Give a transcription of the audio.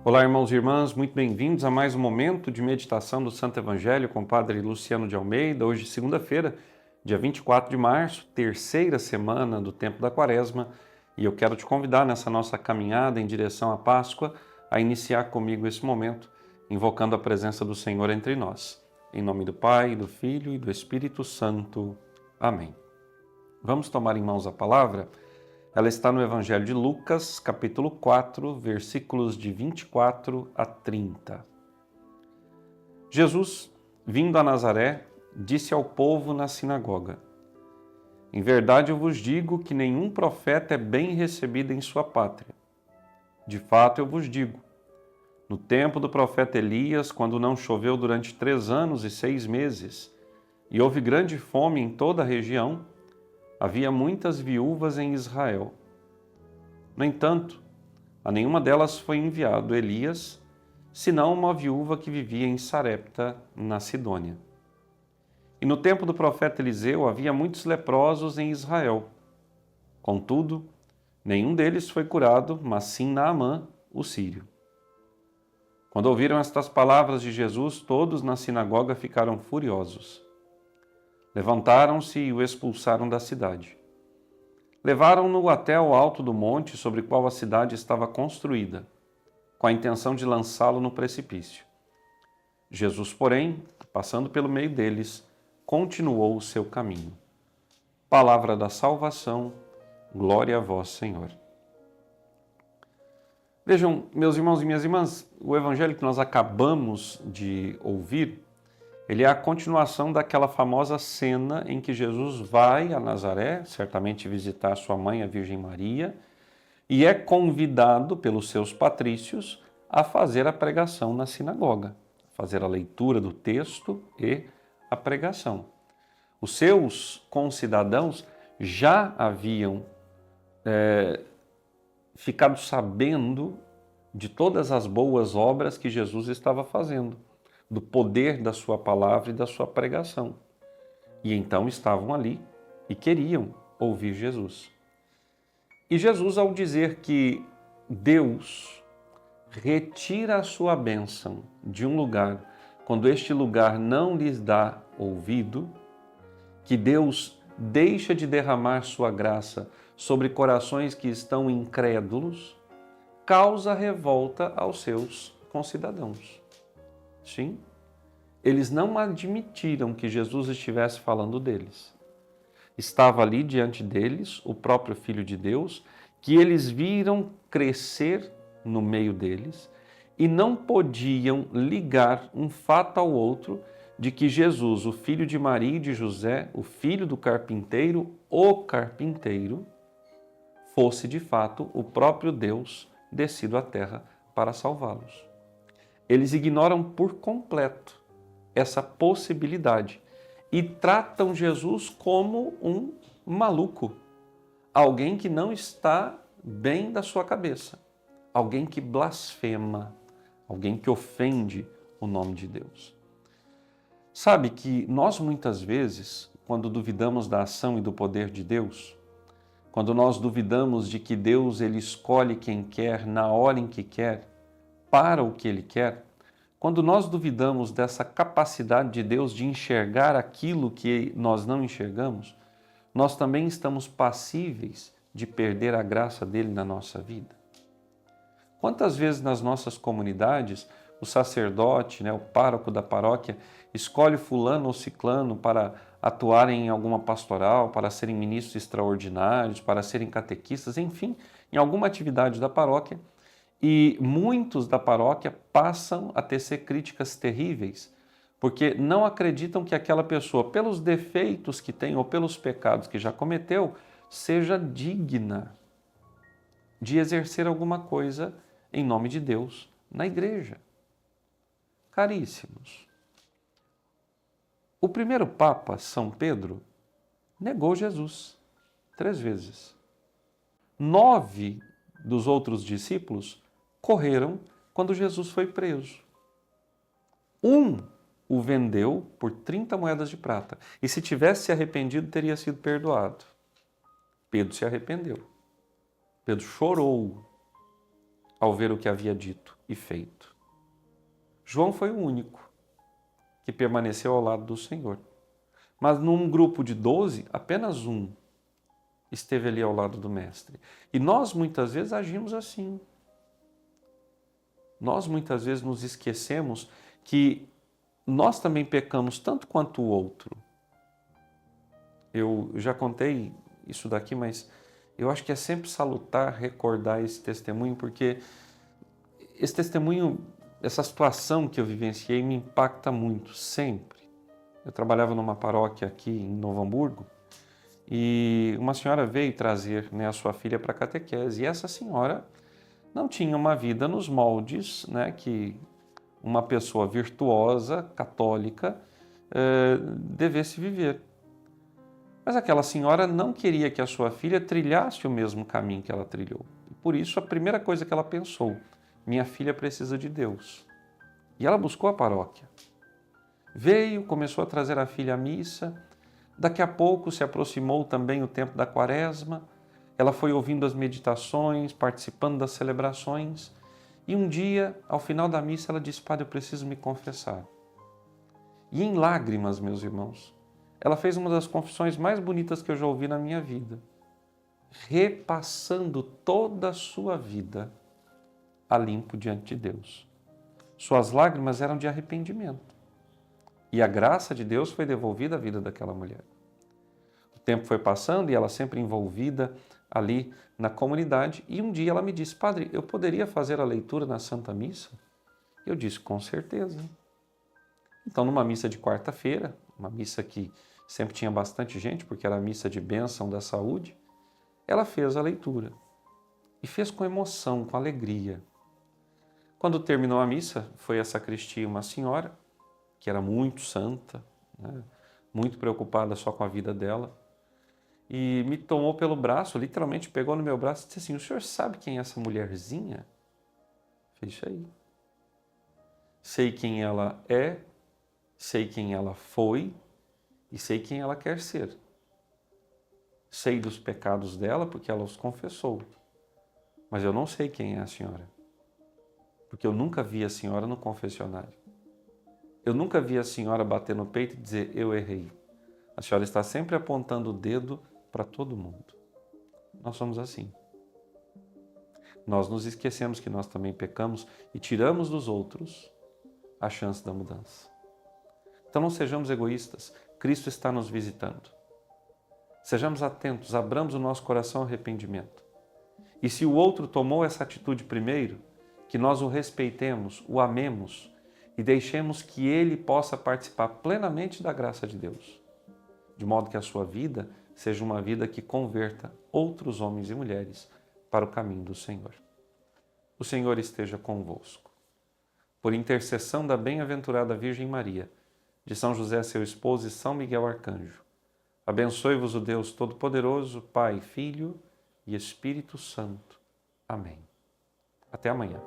Olá, irmãos e irmãs, muito bem-vindos a mais um momento de meditação do Santo Evangelho com o Padre Luciano de Almeida. Hoje, segunda-feira, dia 24 de março, terceira semana do tempo da Quaresma, e eu quero te convidar nessa nossa caminhada em direção à Páscoa a iniciar comigo esse momento, invocando a presença do Senhor entre nós. Em nome do Pai, do Filho e do Espírito Santo. Amém. Vamos tomar em mãos a palavra. Ela está no Evangelho de Lucas, capítulo 4, versículos de 24 a 30. Jesus, vindo a Nazaré, disse ao povo na sinagoga: Em verdade eu vos digo que nenhum profeta é bem recebido em sua pátria. De fato eu vos digo, no tempo do profeta Elias, quando não choveu durante 3 anos e 6 meses, e houve grande fome em toda a região, havia muitas viúvas em Israel. No entanto, a nenhuma delas foi enviado Elias, senão uma viúva que vivia em Sarepta, na Sidônia. E no tempo do profeta Eliseu havia muitos leprosos em Israel. Contudo, nenhum deles foi curado, mas sim Naamã, o sírio. Quando ouviram estas palavras de Jesus, todos na sinagoga ficaram furiosos. Levantaram-se e o expulsaram da cidade. Levaram-no até ao alto do monte sobre o qual a cidade estava construída, com a intenção de lançá-lo no precipício. Jesus, porém, passando pelo meio deles, continuou o seu caminho. Palavra da salvação, glória a vós, Senhor. Vejam, meus irmãos e minhas irmãs, o evangelho que nós acabamos de ouvir, ele é a continuação daquela famosa cena em que Jesus vai a Nazaré, certamente visitar sua mãe, a Virgem Maria, e é convidado pelos seus patrícios a fazer a pregação na sinagoga, fazer a leitura do texto e a pregação. Os seus concidadãos já haviam ficado sabendo de todas as boas obras que Jesus estava fazendo, do poder da sua palavra e da sua pregação. E então estavam ali e queriam ouvir Jesus. E Jesus, ao dizer que Deus retira a sua bênção de um lugar quando este lugar não lhes dá ouvido, que Deus deixa de derramar sua graça sobre corações que estão incrédulos, causa revolta aos seus concidadãos. Sim, eles não admitiram que Jesus estivesse falando deles. Estava ali diante deles o próprio Filho de Deus, que eles viram crescer no meio deles e não podiam ligar um fato ao outro de que Jesus, o filho de Maria e de José, o filho do carpinteiro, o carpinteiro, fosse de fato o próprio Deus descido à terra para salvá-los. Eles ignoram por completo essa possibilidade e tratam Jesus como um maluco, alguém que não está bem da sua cabeça, alguém que blasfema, alguém que ofende o nome de Deus. Sabe que nós muitas vezes, quando duvidamos da ação e do poder de Deus, quando nós duvidamos de que Deus ele escolhe quem quer, na hora em que quer, para o que Ele quer, quando nós duvidamos dessa capacidade de Deus de enxergar aquilo que nós não enxergamos, nós também estamos passíveis de perder a graça dele na nossa vida. Quantas vezes nas nossas comunidades o sacerdote, o pároco da paróquia, escolhe fulano ou ciclano para atuar em alguma pastoral, para serem ministros extraordinários, para serem catequistas, enfim, em alguma atividade da paróquia, e muitos da paróquia passam a tecer críticas terríveis, porque não acreditam que aquela pessoa, pelos defeitos que tem ou pelos pecados que já cometeu, seja digna de exercer alguma coisa em nome de Deus na igreja. Caríssimos, o primeiro Papa, São Pedro, negou Jesus 3 vezes. 9 dos outros discípulos correram quando Jesus foi preso. Um o vendeu por 30 moedas de prata. E se tivesse se arrependido, teria sido perdoado. Pedro se arrependeu. Pedro chorou ao ver o que havia dito e feito. João foi o único que permaneceu ao lado do Senhor. Mas num grupo de 12, apenas um esteve ali ao lado do Mestre. E nós muitas vezes agimos assim. Nós muitas vezes nos esquecemos que nós também pecamos tanto quanto o outro. Eu já contei isso daqui, mas eu acho que é sempre salutar recordar esse testemunho, porque esse testemunho, essa situação que eu vivenciei me impacta muito, sempre. Eu trabalhava numa paróquia aqui em Novo Hamburgo e uma senhora veio trazer, né, a sua filha para a catequese. E essa senhora não tinha uma vida nos moldes, né, que uma pessoa virtuosa, católica, devesse viver. Mas aquela senhora não queria que a sua filha trilhasse o mesmo caminho que ela trilhou. E por isso, a primeira coisa que ela pensou, minha filha precisa de Deus. E ela buscou a paróquia. Veio, começou a trazer a filha à missa. Daqui a pouco se aproximou também o tempo da quaresma. Ela foi ouvindo as meditações, participando das celebrações. E um dia, ao final da missa, ela disse, Padre, eu preciso me confessar. E em lágrimas, meus irmãos, ela fez uma das confissões mais bonitas que eu já ouvi na minha vida. Repassando toda a sua vida a limpo diante de Deus. Suas lágrimas eram de arrependimento. E a graça de Deus foi devolvida à vida daquela mulher. O tempo foi passando e ela sempre envolvida ali na comunidade. E um dia ela me disse, Padre, eu poderia fazer a leitura na Santa Missa? Eu disse, com certeza. Então, numa missa de quarta-feira, uma missa que sempre tinha bastante gente, porque era a missa de bênção da saúde, ela fez a leitura. E fez com emoção, com alegria. Quando terminou a missa, foi à sacristia uma senhora, que era muito santa, né, muito preocupada só com a vida dela, e me tomou pelo braço, literalmente pegou no meu braço e disse assim, o senhor sabe quem é essa mulherzinha? Fez isso aí. Sei quem ela é, sei quem ela foi e sei quem ela quer ser. Sei dos pecados dela porque ela os confessou, mas eu não sei quem é a senhora, porque eu nunca vi a senhora no confessionário. Eu nunca vi a senhora bater no peito e dizer, eu errei. A senhora está sempre apontando o dedo para todo mundo. Nós somos assim. Nós nos esquecemos que nós também pecamos e tiramos dos outros a chance da mudança. Então não sejamos egoístas. Cristo está nos visitando. Sejamos atentos, abramos o nosso coração ao arrependimento. E se o outro tomou essa atitude primeiro, que nós o respeitemos, o amemos, e deixemos que ele possa participar plenamente da graça de Deus, de modo que a sua vida seja uma vida que converta outros homens e mulheres para o caminho do Senhor. O Senhor esteja convosco. Por intercessão da bem-aventurada Virgem Maria, de São José, seu esposo, e São Miguel Arcanjo, abençoe-vos o Deus Todo-Poderoso, Pai, Filho e Espírito Santo. Amém. Até amanhã.